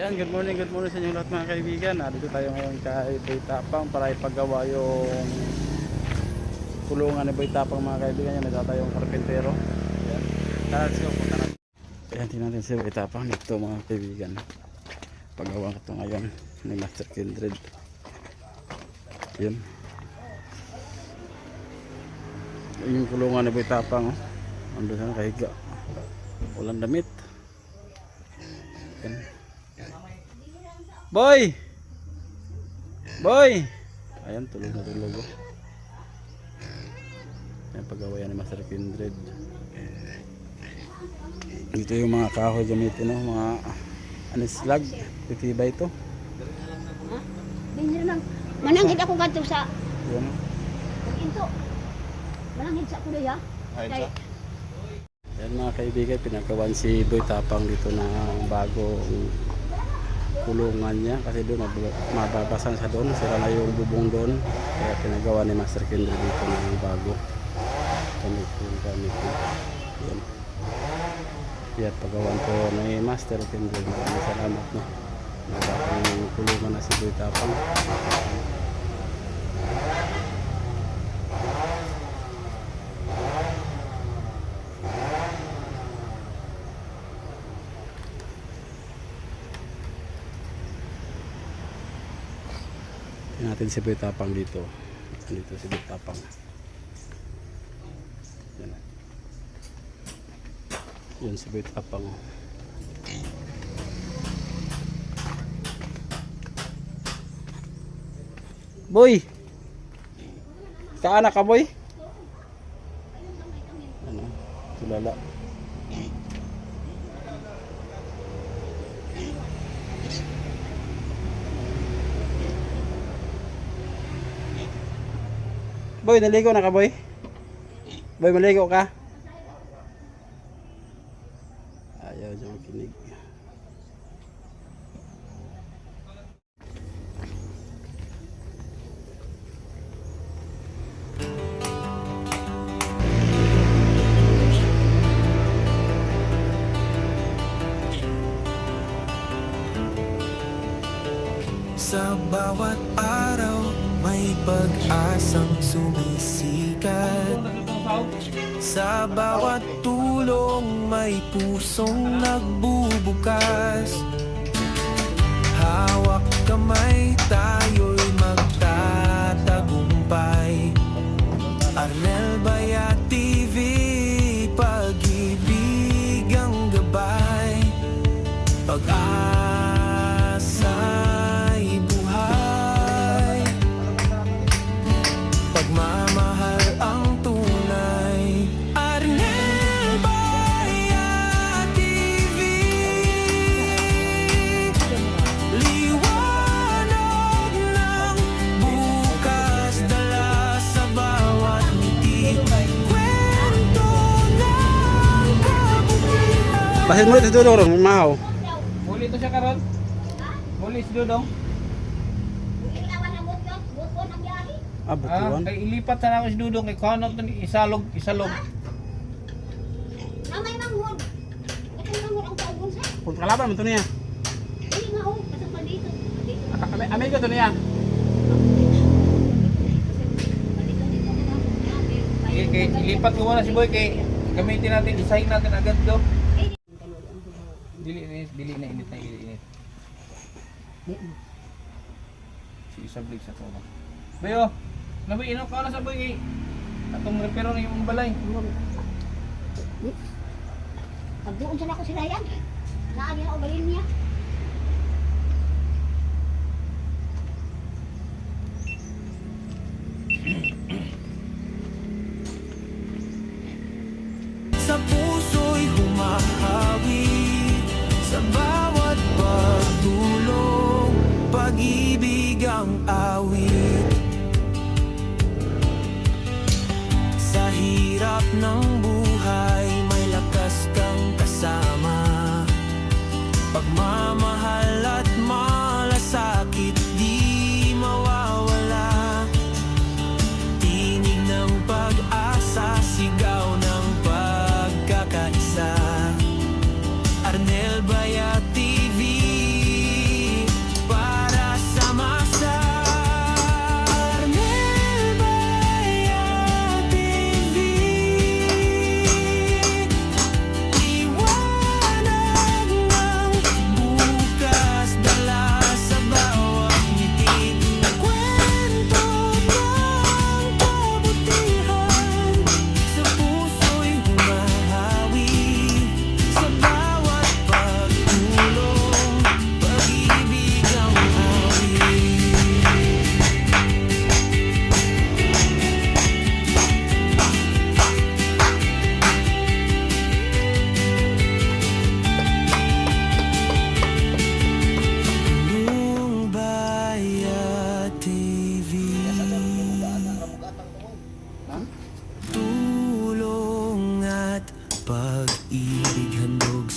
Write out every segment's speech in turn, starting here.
Ayan, good morning sa inyo lahat mga kaibigan. Dito tayo ngayon kay Boy Tapang para ipagawa yung kulungan ni Boy Tapang mga kaibigan. Yan, nagtatayo tayong karpentero. Ayan, let's go, punta natin. Ayan, tingnan natin si Boy Tapang dito mga kaibigan. Pagawa ko ito ngayon ni Master Kindred. Ayan, yung kulungan ni Boy Tapang, ando sana kahiga, walang damit. Ayan. Boy! Boy! Ayan, tulog na tulog. Ayan, pagawayan ni Master Kindred. Dito yung mga kahoy gamitin, no? Mga anislag. Titibay ito. Binyo lang. Mananghid ako ganito sa... Ayan. Ito. Mananghid sa kuloy ha? Ayan, ayan mga kaibigan, pinagawan si Boy Tapang dito na bagong kulungan niya kasi doon mababasan sa doon, sira na yung bubong doon, kaya pinagawa ni Master Kindred dito ng bago gamit ko. Yan, kaya pagawan ko ni Master Kindred. Maraming salamat, no, nagawang kulungan na si Boy Tapang. Natin si Boy Tapang dito. Dito si Boy Tapang. Yan. Yan si Boy Tapang. Boy! Kaana ka, Boy? Ano? Tulala. Boy, naligo na ka, Boy? Boy, maligo ka? Ayaw niya makinig. Sa bawat araw may pag-asang sumisikat. Sa bawat tulong may pusong nagbubukas. Hawak kamay tayo'y magtatagumpay. Arnel Baya TV, pag-ibig ang gabay. Pag-asa'y buhay. Pagmamahal ang tunay. Arnel Baya TV, liwanag ng bukas, dala sa bawat ngiti. Kwento ng kabutihan. Bahin mo ito doon, mahaw. Muli ito siya karon? Muli si Dudong? Ah, butuan. Kay ilipat sana ako si Dudong kay kanot isalog. Namay manghod. Ito manghod ang taubon sa. Kung kalaban mo ito niya. Hindi nga ho. Pasok pa dito. Amay ko ito niya. Kay ilipat ko muna si Boy kay gamitin natin, isahin natin agad do. Dili na init. Si Isablig sa tono. Bayo, nabi ino ka na sa Boy. Atong repero na yung balay. Pagdoon sana ako sila yan. Naagi na ubalin niya. Sa puso'y humahawi, sa bawat pagtulong, pag-ibig ang awit. Sa hirap ng buhay, may lakas kang kasama. Pagmamahal at malasakit di mawawala. Tinig ng pag-asa, sigaw ng pagkakaisa. Arnel Baya TV,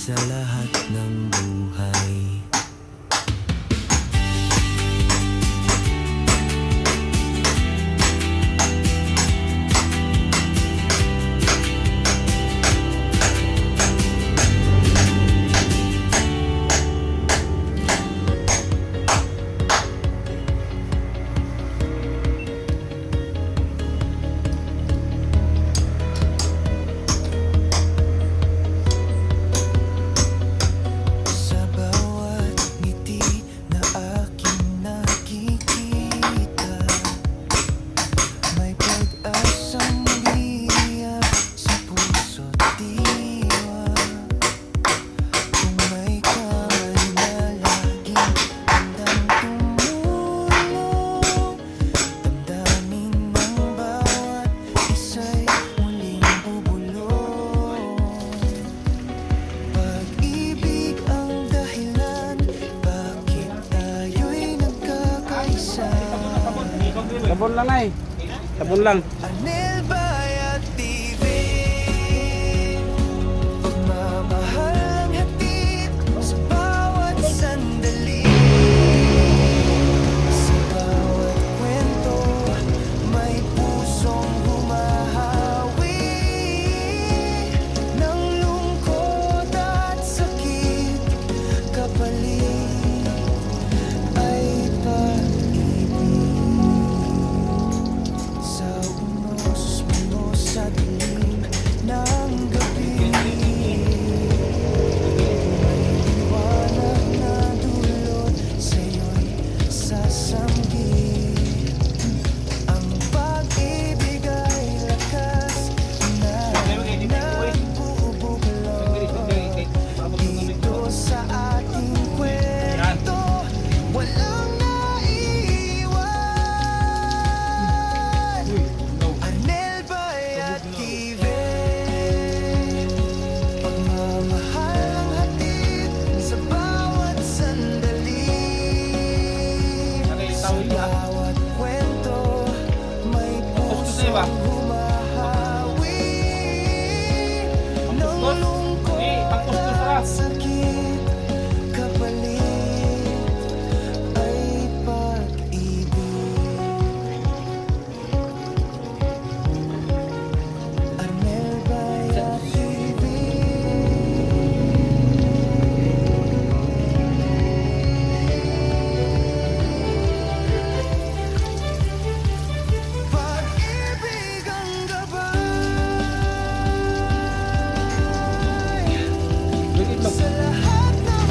sa lahat ng buhay. Sa bawat ngiti na aking nakikita, may pag-asang umiiyak sa puso't diwa. Kung may kamay na laging handang tumulong, damdamin ng bawat isa'y muling bubulong. Pag-ibig ang dahilan bakit tayo'y nagkakaisa. Sabon lang ay. Sabon lang. Anel Bayat TV, pagmamahal ang hatid sa bawat sandali. Sa bawat kwento, may pusong humahawi ng lungkot at sakit. Kapalit ay pag-ibig. Sa unos-unos sa dilim ng gabi, may liwanag na dulot sa'yo'y sasamgit. Ang pag-ibig ay lakas na nagbubuklod. Dito sa ating kwento, walang naiiwan. Anel Bayat TV, pagmamahal ang hatid sa bawat sandali. Sa bawat kwento, may pusong humahawi ng lungkot at sakit. Kapalit ay pag-ibig. Anel Bayat TV. Pag-ibig ang gabay sa lahat ng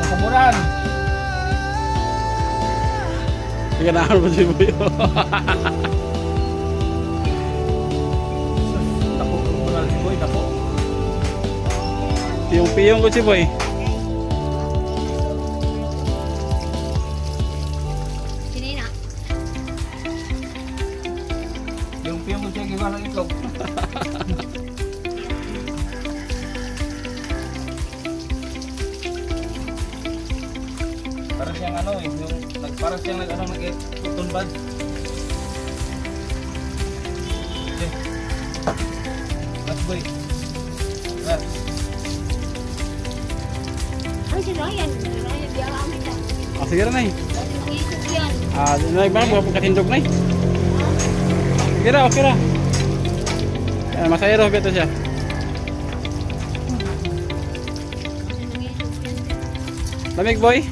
Kamuran. Ganahan mo si Boy. Tapo kamuran si Boy, tapo. Piyong-piyong ko si Boy. Sinina. Yung piyong ko siya giwa ng itlog. Parang siyang ano eh, parang siyang nag-cotton bud. Okay. Last boy. Last. Ay, si Ryan. Si Ryan, di ako amin na. Ah, sige na eh. Kasi mag-iisip yan. Ah, nagbarang buka pagkatindog na eh. Kira, okay ra. Masaya raw beto siya. Lamig boy.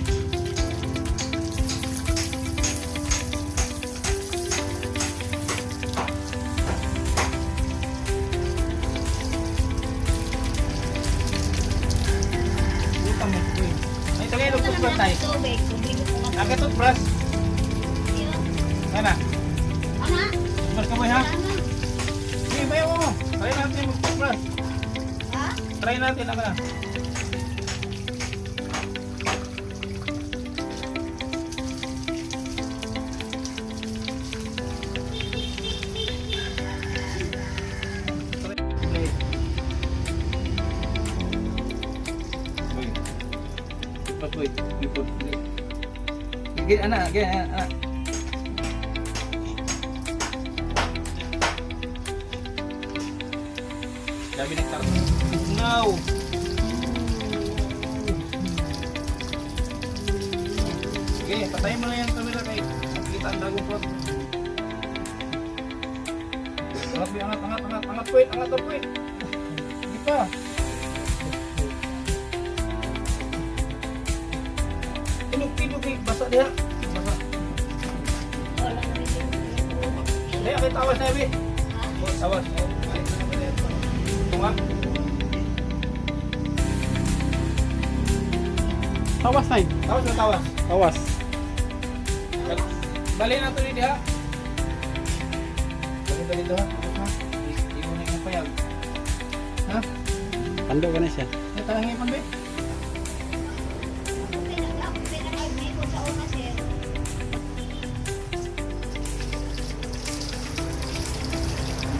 Buka mo, boy. Ay, tagay ng toothbrush tayo. Tubig. Tubig ko nga. Aga toothbrush. Ano? Ama. Toothbrush ka boy ha? Ano? Sige, bayaw mo. Try natin mag-toothbrush. Ha? Try natin, aga. Wait. Gini, anak. Dami nagtarong. Now! Sige, patayin mo na yung camera kay makikita ang dagong plot. Angat, boy, angat, puwit, angat, puwit. Sige pa. Tinuk, basa diha. Basa. Diha, kay tawas na, Ebi. Tawas. Tunga. Tawas na Tawas na tawas. Tawas. Bali na ito ni diha. Bali dito ha. Ibo na yung payag. Ha? Pando ka na siya. Natalangin pa ba?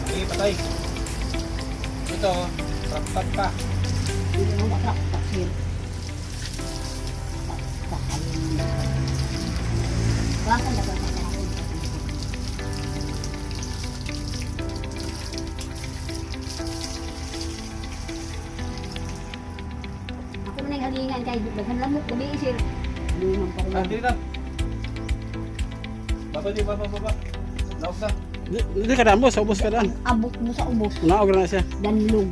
Sige, patay. Ito, tap pa. Hindi mo makakapaksin. Baka na ba ako? Ako na yung halingan kay daghan lamok gabi sir. Lumang pa Ah, rin. dito na. Baba. Laos na. Hindi ka daan, boss. Ubus ka daan. Abot mo sa ubos. Unaog na siya. Danlog.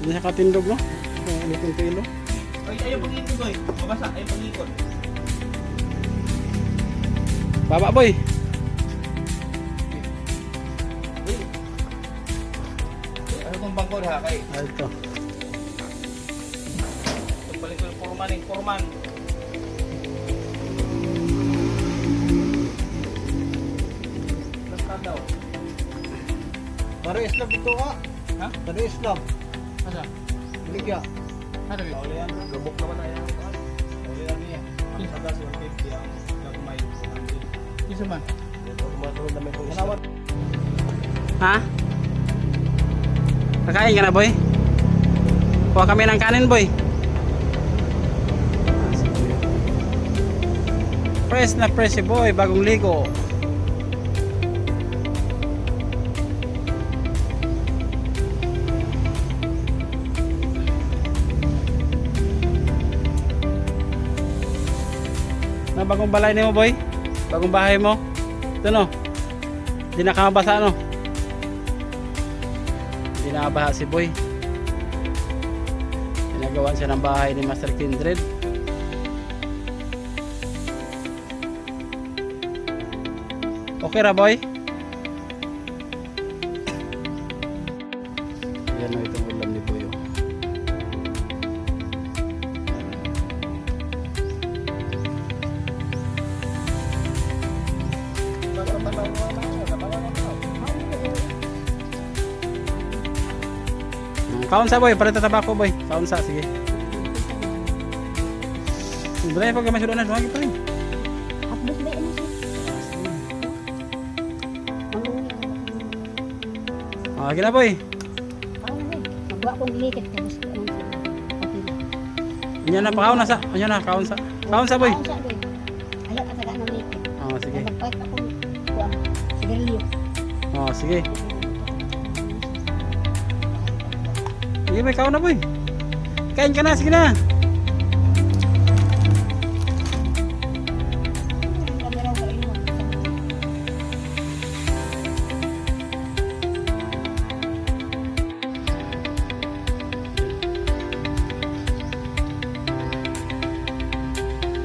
Hindi siya katindog, no? Lutong kilo. Ay, ayaw pag-ikot, boy. Mabasa, ayaw pag-ikot. Baba, boy. Ano itong bangko ha, kay? Ah, ito. Itong balik ko yung foreman. Lagkad daw. Baru Islam itu kak. Ha? Baru Islam. Asa? Beligya. Ano yun? Kaulian, gabok naman na yan. Kaulian niya. Ang sagas 150 ang nagmay 100. Kiso man? Tumatulog na may kung Islam. Ha? Kakain ka na, boy? Kuha kami ng kanin, boy. Fresh na fresh si boy, bagong ligo. Na bagong balay ni mo, boy? Bagong bahay mo? Ito, no? Hindi nakamabasa, no? Hindi nakabaha si boy. Ginagawan siya ng bahay ni Master Kindred. Okay ra, boy? Yan o itong ulam ni boy. Oh. Kaon sa, boy, parito tabako, boy. Kaon sa, sige. Dali pag kami sudah na, duwagi pa rin. Hapdos ba yun sir? Okay na, boy. Parang na rin. Magwa kong gilikit ka gusto anong sir. Okay na. Yan na, pakaon na sa. Yan na, kaon sa. Kaon sa, boy. Kaon sa boy. Ayaw ka taga ng likit. Oh, sige. Nagpahit ako kuwan. Sigarilyo. Oh, sige. Sige, boy, kaon na, boy. Kain ka na, sige na. Kami raw ka inuman.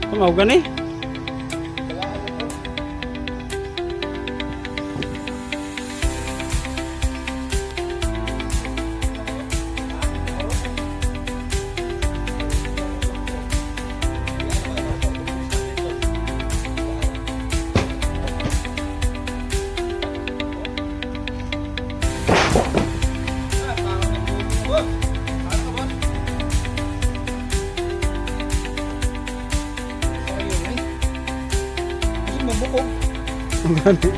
Tumaw gani? Ang gani.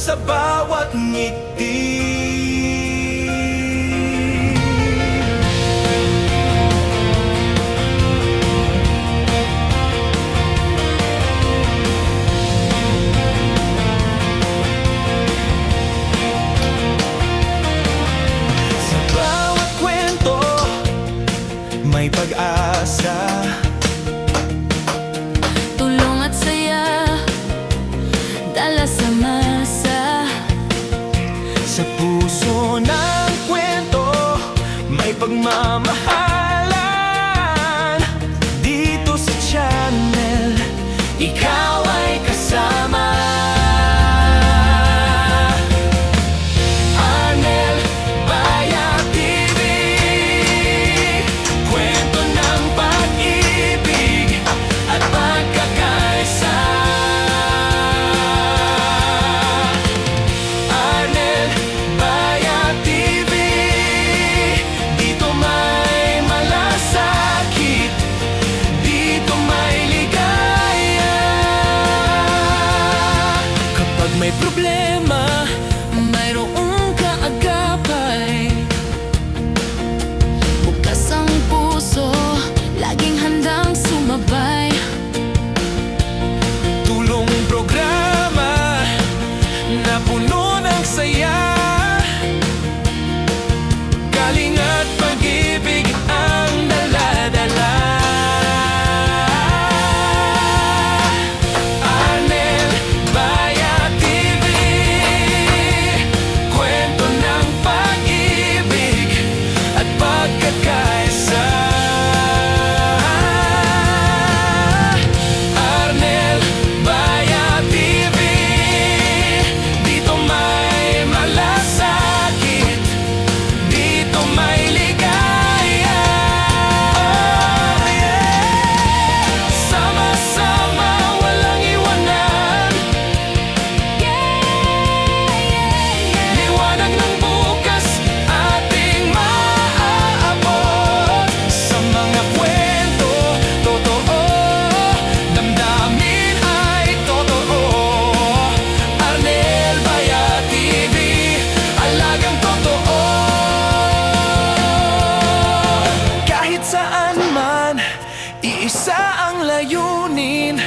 sa bawat ngiti. Sa bawat kwento may pag-asa. Tulong at saya, dala sa masa. Sa puso ng kwento may pagmamahalan. Dito sa channel ikaw ay kasama. Arnel Baya TV, kwento ng pag-ibig at pagkakaisa. Arnel Baya TV, dito may malasakit, dito may ligaya. Kapag may problema, Mayroong kaagapay. Bukas ang puso, laging handang sumabay. tulong programa na puno ng saya. Galing at pag-ibig ang dala-dala. Arnel Baya TV, kwento ng pag-ibig at pagkakaisa. Arnel Baya TV, dito may malasakit, dito may ligaya. Oh yeah, sama-sama walang iwanan. Liwanag ng bukas ating maaabot. Sa mga kwento totoo, damdamin ay totoo. Arnel Baya TV, alagang totoo. Kahit saan man, iisa ang layunin,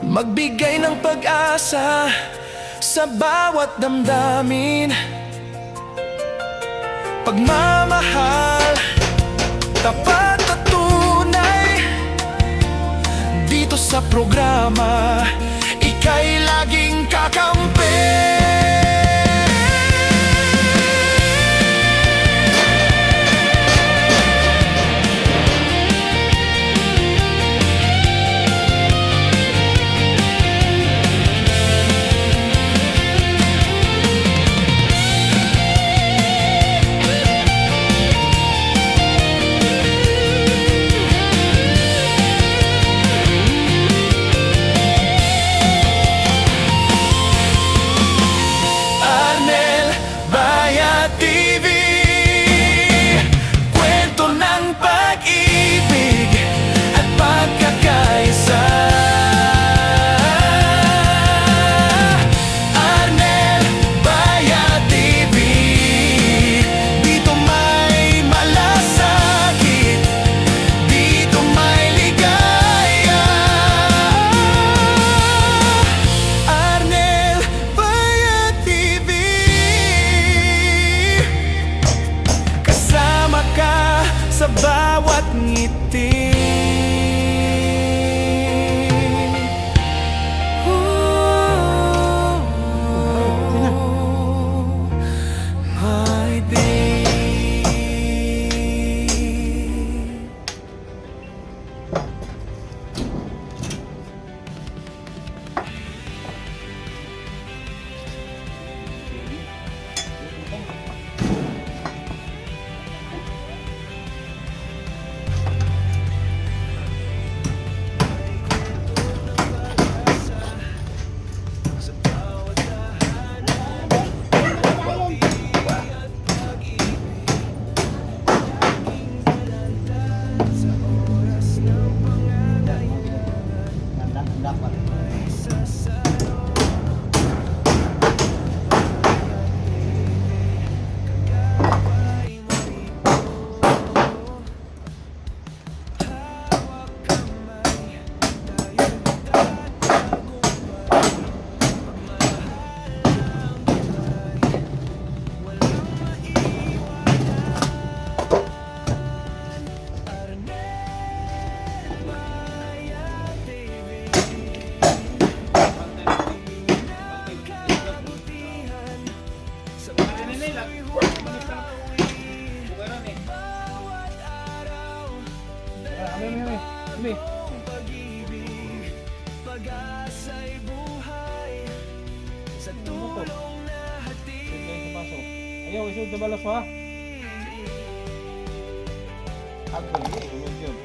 magbigay ng pag-asa sa bawat damdamin. Pagmamahal, tapat at tunay. Dito sa programa, ika'y laging kakampi. Ayaw, isod na balas ha. Ako hindi, yun.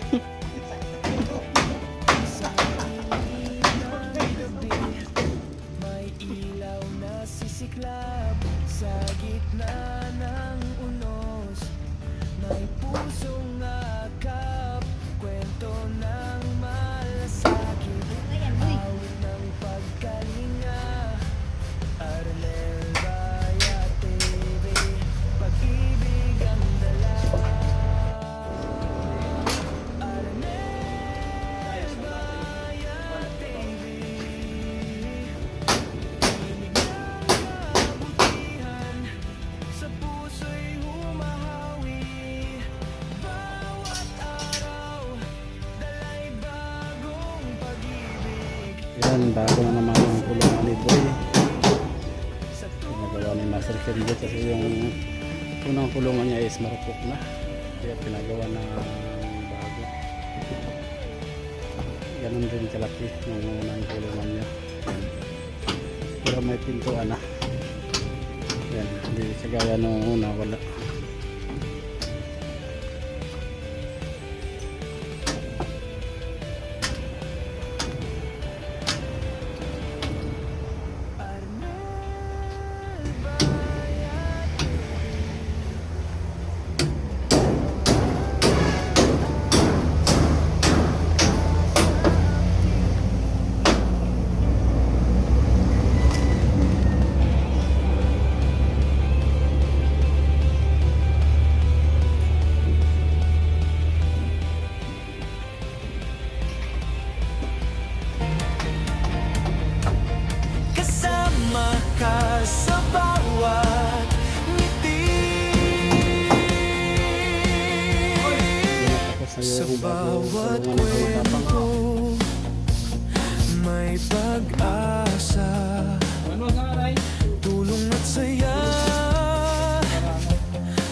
May ilaw na sisiklab sa gitna ng unos. May pusong akap, kwento ng malasakit. Ayan, uy. Awit ng pagkalinga, Arnel Baya TV, pag-ibig ang dala. Arnel Baya TV, tinig na kabutihan, sa puso'y humahawi. Bawat araw, dala'y bagong pag-ibig. Yan, bago na naman yung kulungan ni Boy. Pinagawa ni Master Kelly kasi yung unang kulungan niya is marupok na. Kaya pinagawa na bago. Ganun din kalaki yung unang kulungan niya. Pero may pintuan na. Yan, hindi kagaya nung una, wala. Kasama ka sa bawat ngiti. Tapos na Sa yung bago bawat kulungan ni Boy Tapang. kwento, may pag-asa, Ano sa aray? tulong at saya,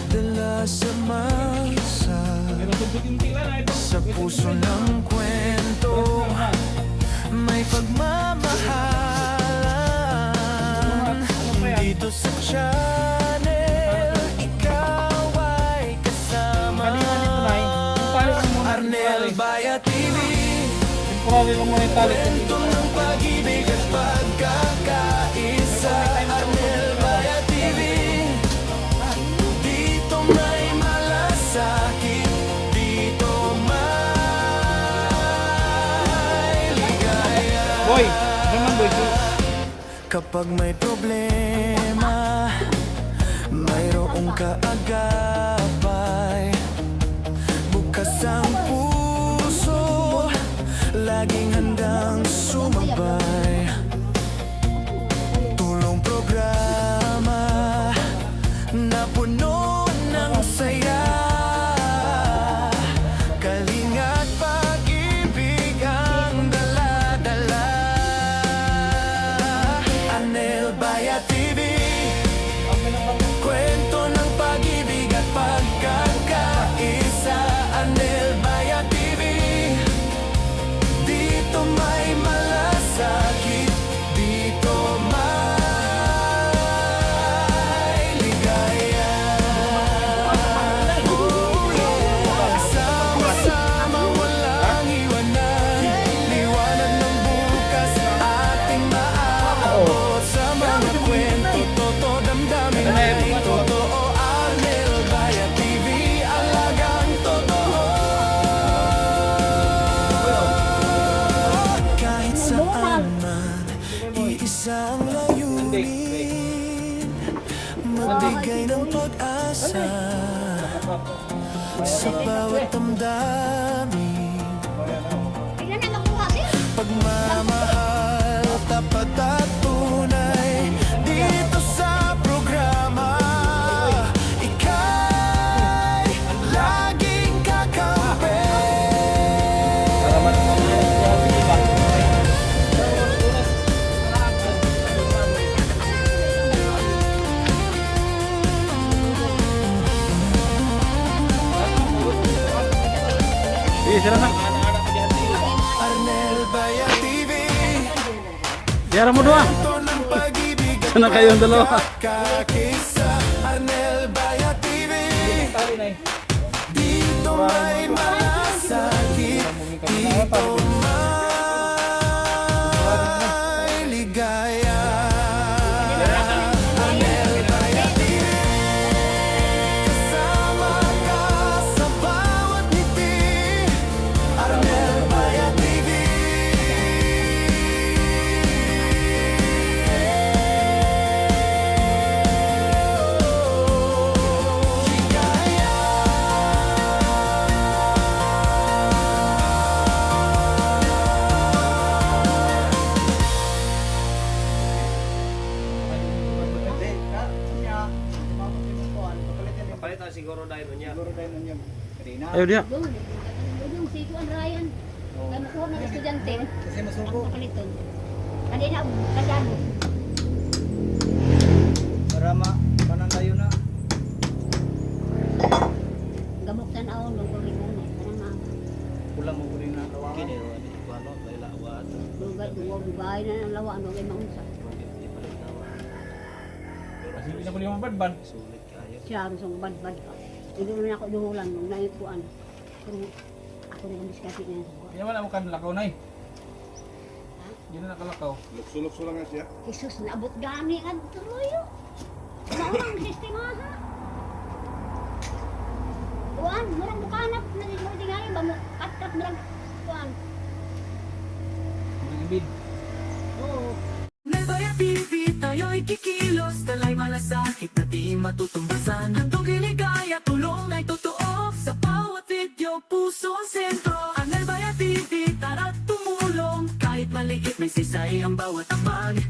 dala sa masa. Pero tubig yung tila na ito. Sa puso ng kwento, may pagmamahalan. Dito sa channel, ikaw ay kasama. Kalingan nito na eh. Tali lang muna. Arnel Baya TV, Temporary lang muna yung tali. kwento ng pag-ibig at pagkakaisa. Arnel Baya TV, dito may malasakit, dito may ligaya. Boy, naman boy. Kapag may problema, mayroong kaagapay. Bukas ang puso, laging handang sumabay. Tulong programa na puno ng saya, kalinga't pag-ibig ang dala-dala. Arnel Baya TV, kwento ng pag-ibig at pagkakaisa. Arnel Baya TV, dito may malasakit, dito may ligaya. Sama-sama walang iwanan, liwanag ng bukas ating maaabot. Sa mga kwento, totoo damdamin ay totoo. Arnel Baya TV, alagang totoo. Kahit saan man, iisang layunin, magbigay ng pag-asa sa bawat damdamin. Tingnan na nakuha, sir. Pagmamahal, tapat at tunay, dito sa programa, ika'y laging kakampi. Sige, sila na. Arnel Baya TV, Diara mo doon. ito ng pag-ibig at Sana kayong dalawa. pagkakisa. Arnel may malasakit dito may ligaya. Arnel Bayati, kasama ka sa bawat ngiti. Arnel Bayati. Papalitan siguro dahil niya. Siguro dahil niya. Kanina. Ayaw diya. Yung si Kuan Ryan. Kaya kuha ng estudyante. Kasi masuko. Ang kapaliton. Kanina, kanyano. Para panandayo na. Gamok tanaw nung kulitan na. Kanang mga Kulang mo ko rin na kawawa. dugay na ng lawa. Ano kay maunsa. Kasi hindi na ko yung mabadban. Siya rin sa bad-bad ka. Hindi mo na ako duhulan nung naikuan. Pero ako rin ang diskasi na yan. Kaya wala mo kan lakaw na eh. Hindi na nakalakaw. Lukso-lukso lang nga siya. Jesus, naabot gani ang tuloyo. Maunang sistema ha. Kuan, murang bukanap. Nagigulti nga yun ba mo? Kat-kat murang kuan. Mga ibid. Oo. Nebaya TV, tayo'y kikilos. Talay malasakit na di matutumbasan. Handog iligaya, tulong ay totoo. Sa bawat video, puso ang sentro. Ang Nebaya TV, tara't tumulong. Kahit maliit, may sisay ang bawat ambag.